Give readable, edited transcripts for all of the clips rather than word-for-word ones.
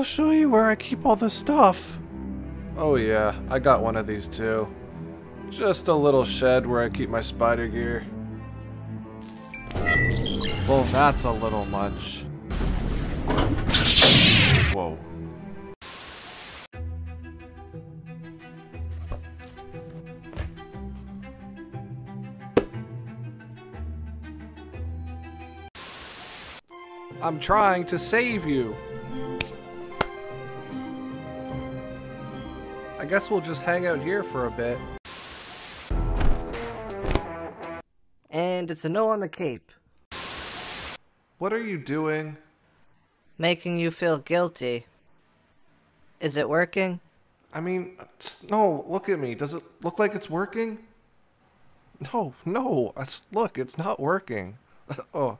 I'll show you where I keep all the stuff. Oh yeah, I got one of these too. Just a little shed where I keep my spider gear. Well, that's a little much. Whoa. I'm trying to save you. I guess we'll just hang out here for a bit. And it's a no on the cape. What are you doing? Making you feel guilty. Is it working? I mean, no, look at me. Does it look like it's working? No, look, it's not working. No.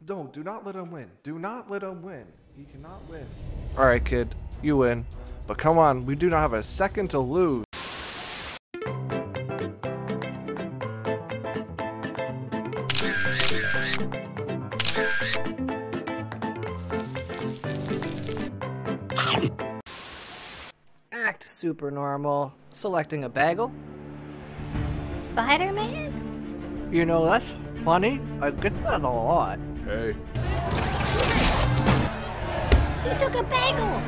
No, do not let him win. Do not let him win. He cannot win. Alright, kid, you win. But come on, we do not have a second to lose. Act super normal. Selecting a bagel. Spider-Man? You know, that's funny. I get that a lot. Hey. He took a bagel!